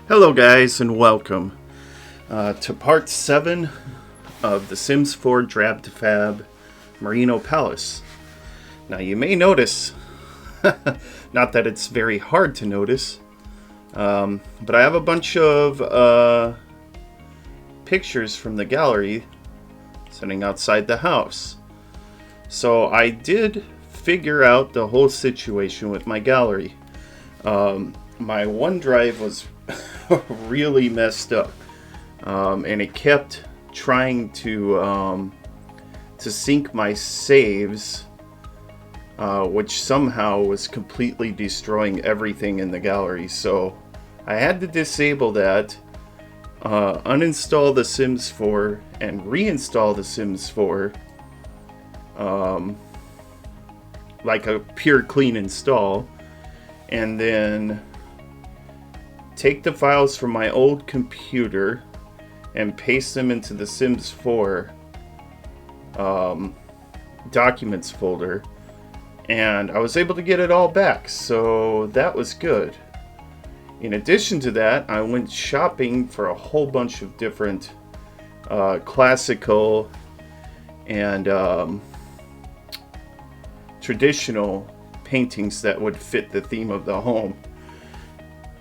Hello guys and welcome to part 7 of The Sims 4 Drab to Fab Mareno Palace. Now you may notice, not that it's very hard to notice, but I have a bunch of pictures from the gallery sitting outside the house. So I did figure out the whole situation with my gallery. My OneDrive was really messed up, and it kept trying to sync my saves, which somehow was completely destroying everything in the gallery. So I had to disable that, uninstall The Sims 4 and reinstall The Sims 4, like a pure clean install, and then take the files from my old computer and paste them into the Sims 4 documents folder, and I was able to get it all back, so that was good. In addition to that, I went shopping for a whole bunch of different classical and traditional paintings that would fit the theme of the home.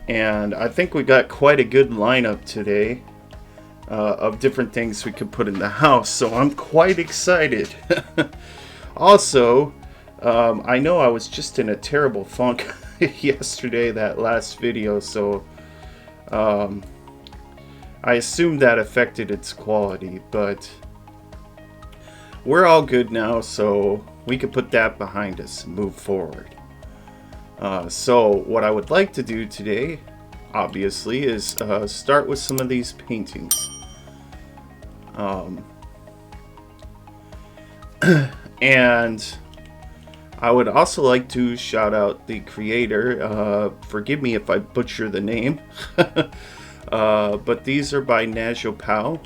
And I think we got quite a good lineup today of different things we could put in the house, so I'm quite excited. Also, I know I was just in a terrible funk yesterday, that last video, so I assume that affected its quality, but we're all good now, so we can put that behind us and move forward. So what I would like to do today, obviously, is start with some of these paintings. And I would also like to shout out the creator. Forgive me if I butcher the name. But these are by Najo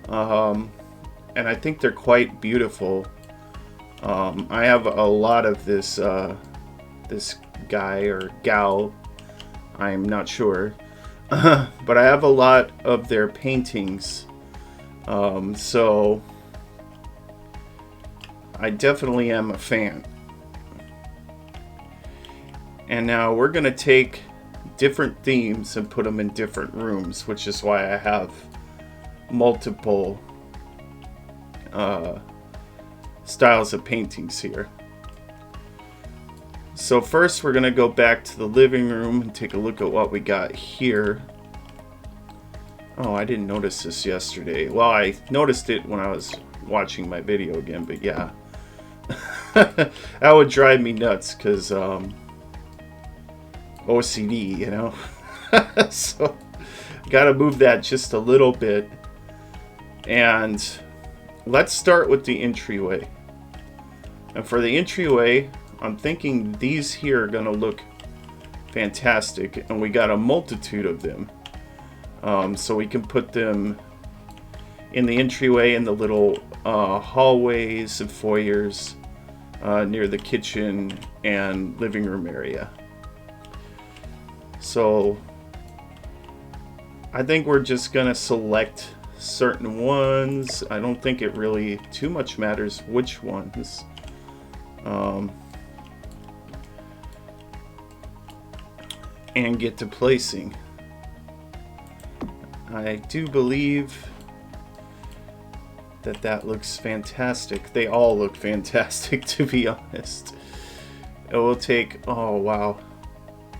and I think they're quite beautiful. I have a lot of this this guy or gal, I'm not sure, but I have a lot of their paintings, so I definitely am a fan. And now we're gonna take different themes and put them in different rooms, which is why I have multiple styles of paintings here. So first we're going to go back to the living room and take a look at what we got here. Oh, I didn't notice this yesterday. Well, I noticed it when I was watching my video again, but yeah. That would drive me nuts because OCD, you know. So gotta move that just a little bit. And let's start with the entryway. And for the entryway, I'm thinking these here are gonna look fantastic, and we got a multitude of them. So we can put them in the entryway, in the little hallways and foyers near the kitchen and living room area. So I think we're just gonna select certain ones. I don't think it really too much matters which ones. And get to placing. I do believe that that looks fantastic. They all look fantastic, to be honest. It will take, oh wow,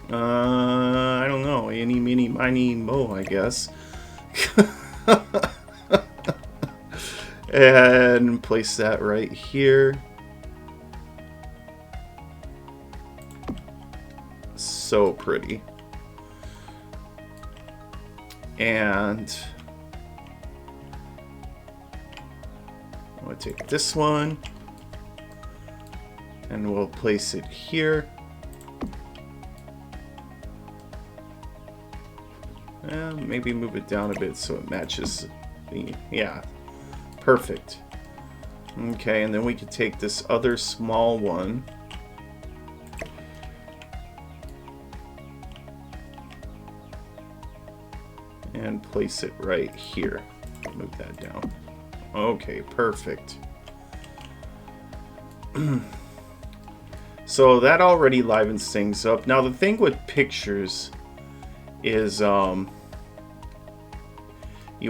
I don't know, any, mini, miny, mo, I guess. And place that right here. So pretty. And I'm going to take this one and we'll place it here. And maybe move it down a bit so it matches the, yeah, perfect. Okay, and then we could take this other small one and place it right here. Move that down. Okay, perfect. So that already livens things up. Now the thing with pictures is you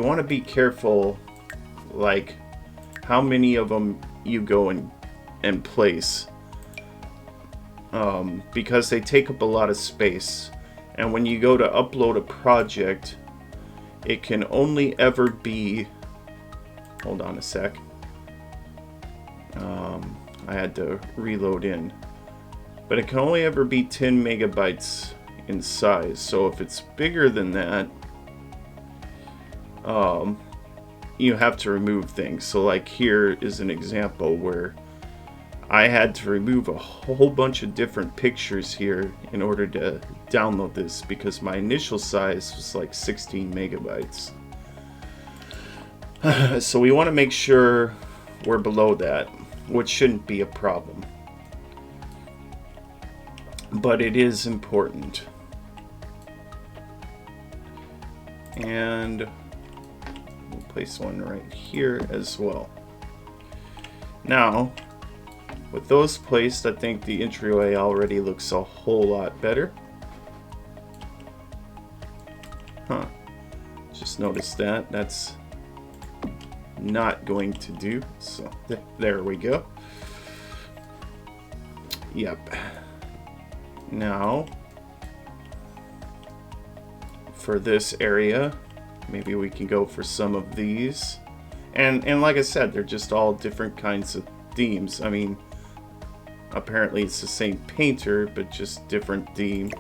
want to be careful, like how many of them you go and place, because they take up a lot of space, and when you go to upload a project, it can only ever be, hold on a sec, I had to reload in, but it can only ever be 10 megabytes in size. So if it's bigger than that, you have to remove things. So like here is an example where I had to remove a whole bunch of different pictures here in order to download this, because my initial size was like 16 megabytes. So we want to make sure we're below that, which shouldn't be a problem, but it is important. And we'll place one right here as well. Now, with those placed, I think the entryway already looks a whole lot better. Huh. Just noticed that. That's not going to do. So, there we go. Yep. Now, for this area, maybe we can go for some of these. And like I said, they're just all different kinds of themes. I mean, apparently it's the same painter, but just different theme.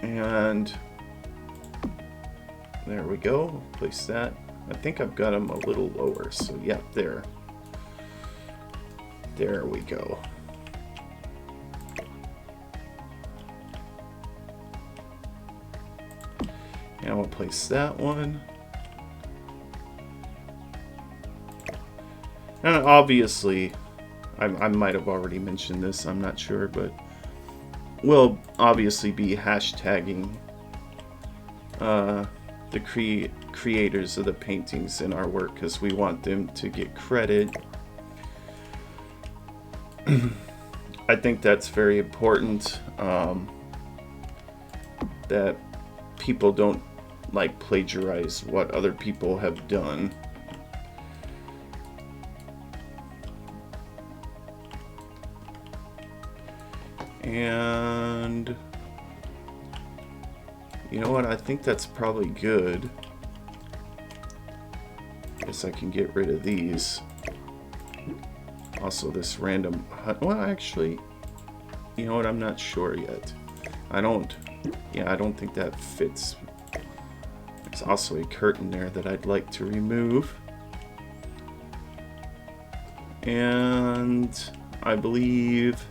And there we go. Place that. I think I've got them a little lower. So yeah, there. There we go. And we'll place that one. And obviously, I might have already mentioned this, I'm not sure, but we'll obviously be hashtagging the creators of the paintings in our work, because we want them to get credit. I think that's very important, that people don't like plagiarize what other people have done. And you know what, I think that's probably good. Guess I can get rid of these. Also this random, well actually, you know what, I'm not sure yet. I don't think that fits. There's also a curtain there that I'd like to remove. And I believe,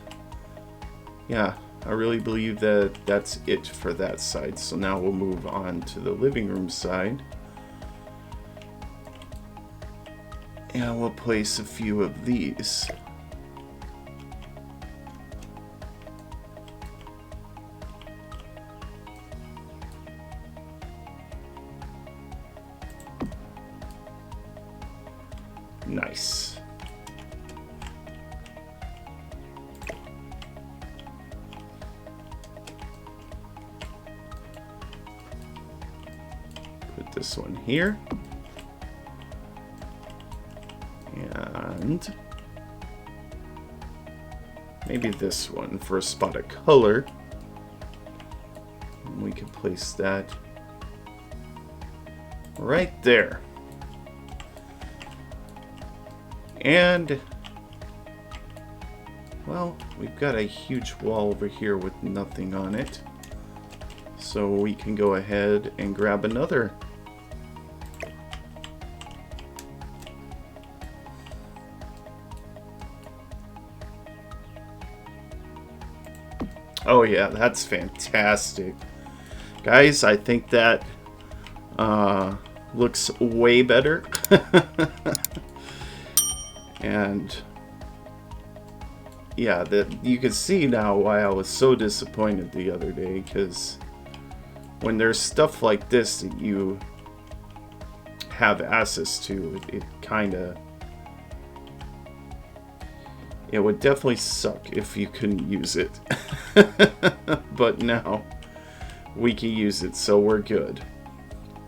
yeah, I really believe that that's it for that side. So now we'll move on to the living room side. And we'll place a few of these. Nice. Put this one here. And maybe this one for a spot of color. And we can place that right there. And, well, we've got a huge wall over here with nothing on it. So we can go ahead and grab another. Oh yeah, that's fantastic. Guys, I think that looks way better. And yeah, that you can see now why I was so disappointed the other day, because when there's stuff like this that you have access to, it kind of, it would definitely suck if you couldn't use it. But now we can use it, so we're good.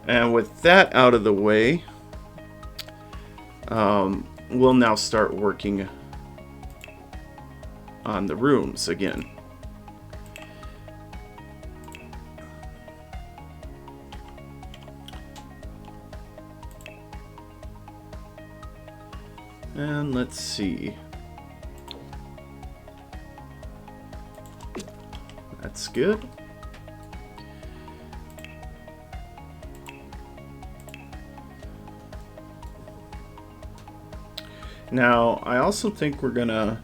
And with that out of the way, we'll now start working on the rooms again. And let's see. That's good. Now, I also think we're gonna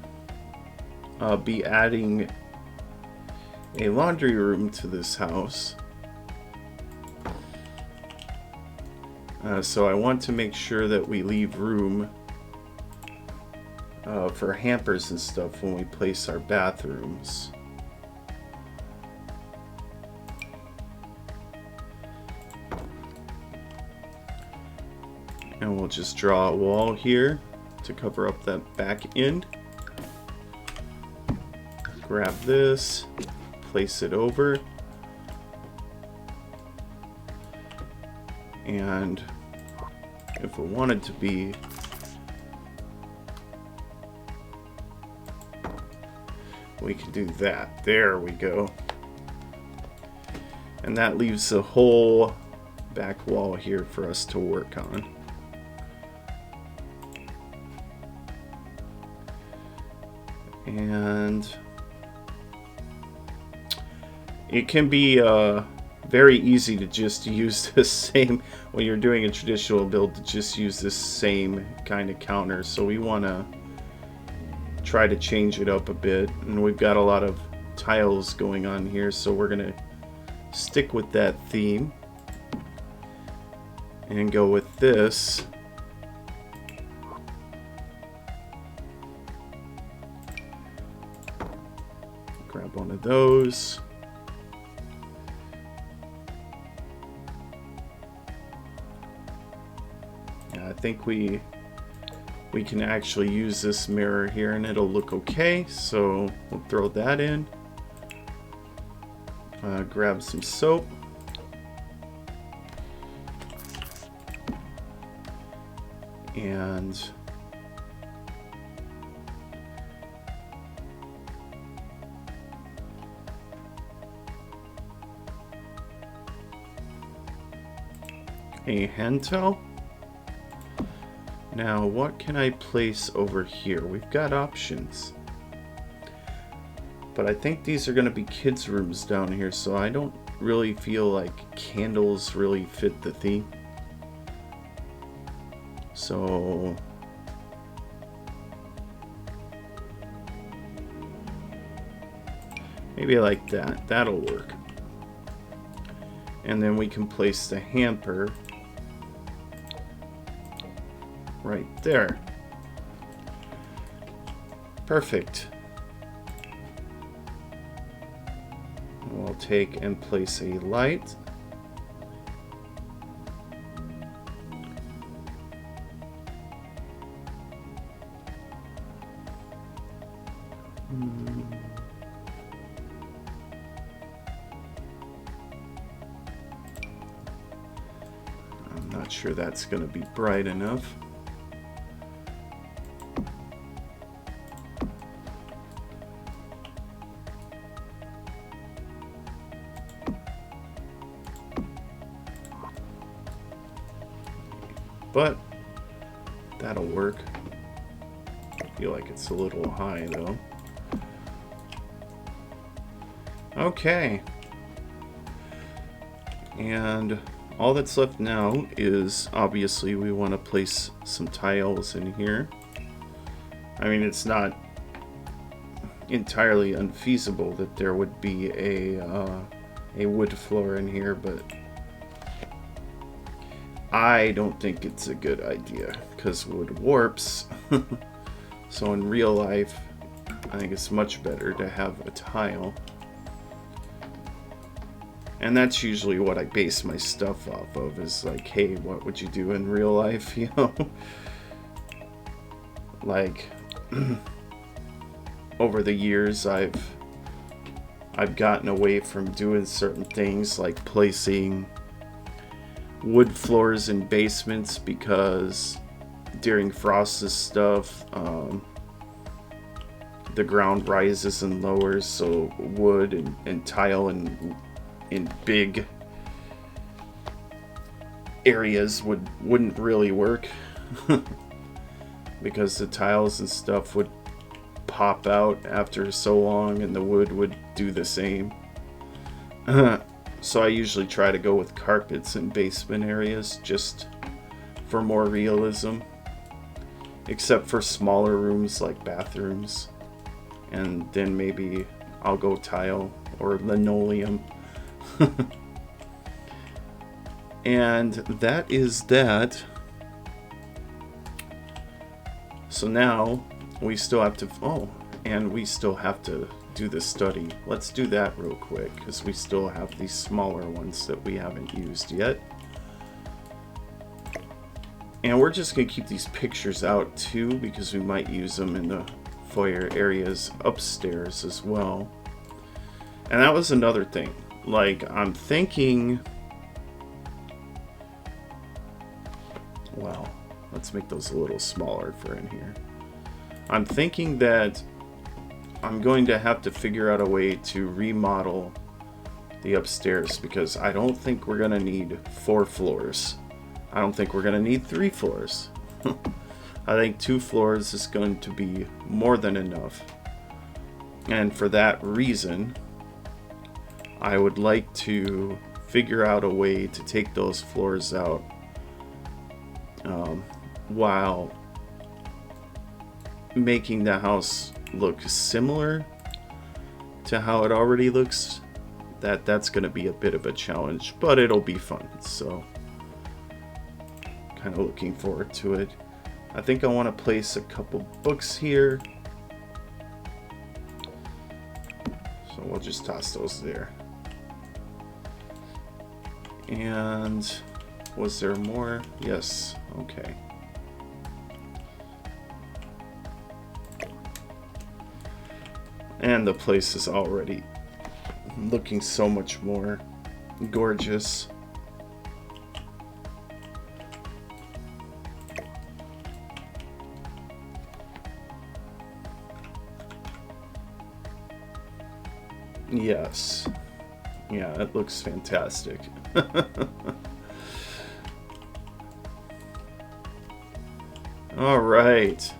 be adding a laundry room to this house. So I want to make sure that we leave room for hampers and stuff when we place our bathrooms. And we'll just draw a wall here to cover up that back end. Grab this, place it over, and if we wanted to be, we can do that. There we go. And that leaves a whole back wall here for us to work on. And it can be very easy to just use the same, when you're doing a traditional build, to just use this same kind of counter. So we want to try to change it up a bit. And we've got a lot of tiles going on here, so we're going to stick with that theme and go with this. Grab one of those. Yeah, I think we can actually use this mirror here and it'll look okay. So we'll throw that in. Grab some soap. And a hand towel. Now, what can I place over here? We've got options. But I think these are going to be kids' rooms down here, so I don't really feel like candles really fit the theme. So maybe like that. That'll work. And then we can place the hamper right there. Perfect. We'll take and place a light. I'm not sure that's going to be bright enough. But that'll work. I feel like it's a little high though. Okay. And all that's left now is, obviously, we want to place some tiles in here. I mean, it's not entirely unfeasible that there would be a wood floor in here, but I don't think it's a good idea because wood warps. So in real life, I think it's much better to have a tile. And that's usually what I base my stuff off of, is like, hey, what would you do in real life, you know? Like, over the years, I've gotten away from doing certain things, like placing wood floors in basements, because during frost and stuff, the ground rises and lowers, so wood and tile in big areas wouldn't really work because the tiles and stuff would pop out after so long, and the wood would do the same. So I usually try to go with carpets in basement areas just for more realism, except for smaller rooms like bathrooms, and then maybe I'll go tile or linoleum. And that is that. So now we still have to, and we still have to do the study. Let's do that real quick, because we still have these smaller ones that we haven't used yet. And we're just going to keep these pictures out too, because we might use them in the foyer areas upstairs as well. And that was another thing. Like, I'm thinking, well, let's make those a little smaller for in here. I'm thinking that I'm going to have to figure out a way to remodel the upstairs, because I don't think we're going to need 4 floors. I don't think we're going to need 3 floors. I think 2 floors is going to be more than enough. And for that reason, I would like to figure out a way to take those floors out while making the house look similar to how it already looks. That's going to be a bit of a challenge, but it'll be fun. So kind of looking forward to it. I think I want to place a couple books here, so we'll just toss those there. And was there more? Yes. Okay. And the place is already looking so much more gorgeous. Yes. Yeah, it looks fantastic. All right.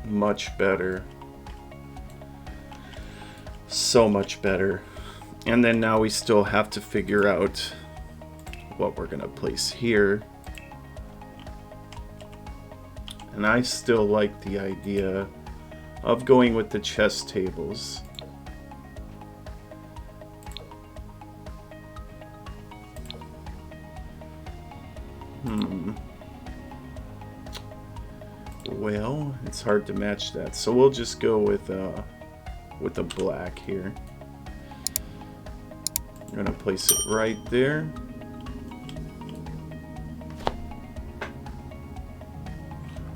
Much better. So much better. And then now we still have to figure out what we're going to place here. And I still like the idea of going with the chess tables. Well, it's hard to match that, so we'll just go with the black here. I'm gonna place it right there.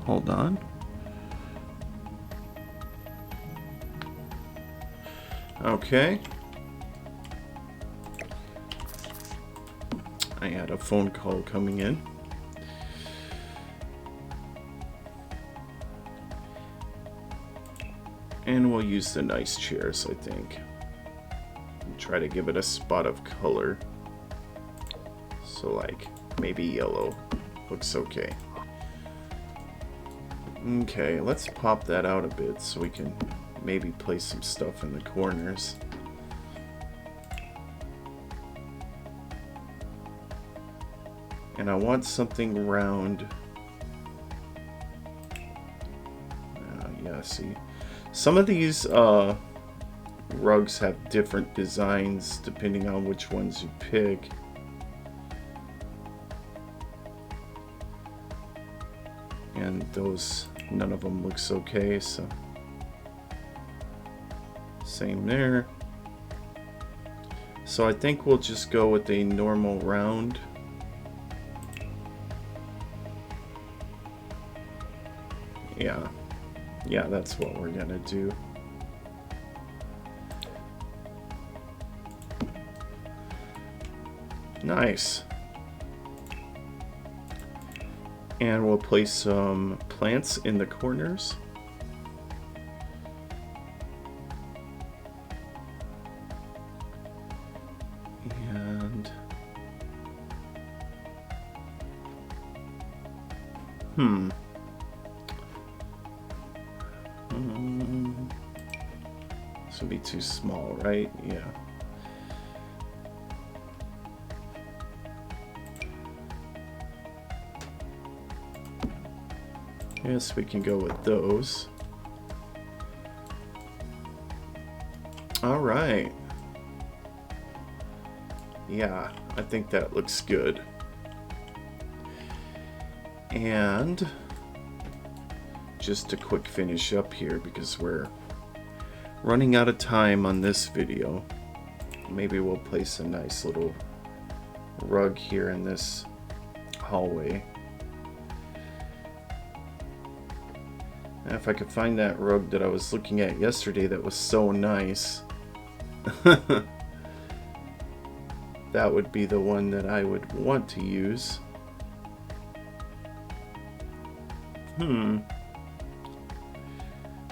Hold on. Okay. I had a phone call coming in. And we'll use the nice chairs, I think. And try to give it a spot of color. So like, maybe yellow. Looks okay. Okay, let's pop that out a bit so we can maybe place some stuff in the corners. And I want something round. Yeah, see. Some of these rugs have different designs depending on which ones you pick. And those, none of them looks okay, so same there. So I think we'll just go with a normal round. Yeah, that's what we're gonna do. Nice. And we'll place some plants in the corners. And this would be too small, right? Yeah. Yes, we can go with those. All right. Yeah, I think that looks good. And just a quick finish up here because we're running out of time on this video. Maybe we'll place a nice little rug here in this hallway. And if I could find that rug that I was looking at yesterday that was so nice, that would be the one that I would want to use.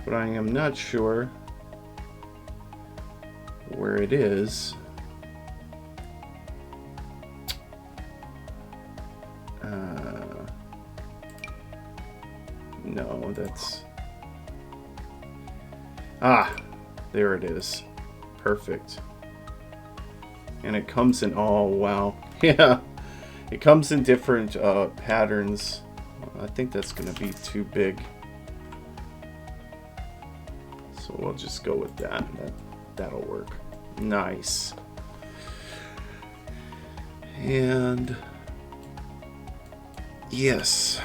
But I am not sure where it is. No, that's... Ah, there it is. Perfect. And it comes in, oh wow, yeah, it comes in different patterns. I think that's gonna be too big, so we'll just go with that. That'll work. Nice. And yes,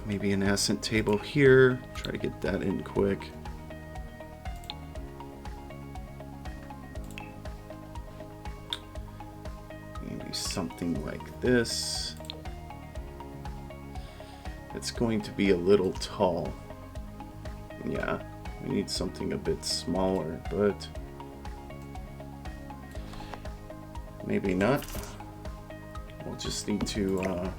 maybe an accent table here. Try to get that in quick. Maybe something like this. It's going to be a little tall. Yeah, we need something a bit smaller, but maybe not. We'll just need to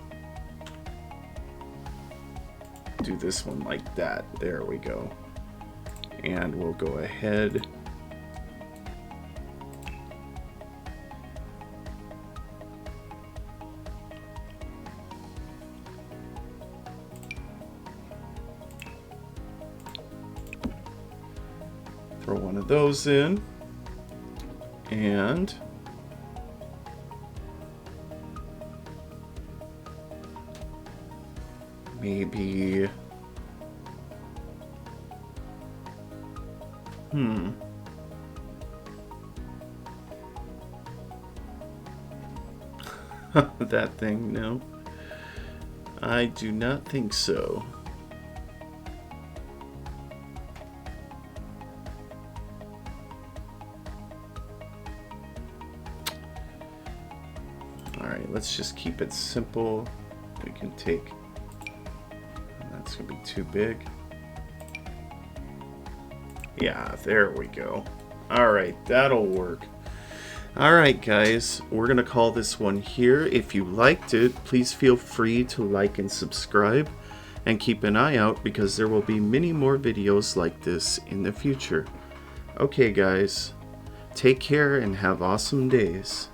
do this one like that. There we go. And we'll go ahead throw one of those in, and maybe that thing, no, I do not think so. Alright, let's just keep it simple. We can take, that's gonna be too big. Yeah, there we go. Alright, that'll work. Alright guys, we're gonna call this one here. If you liked it, please feel free to like and subscribe, and keep an eye out because there will be many more videos like this in the future. Okay guys, take care and have awesome days.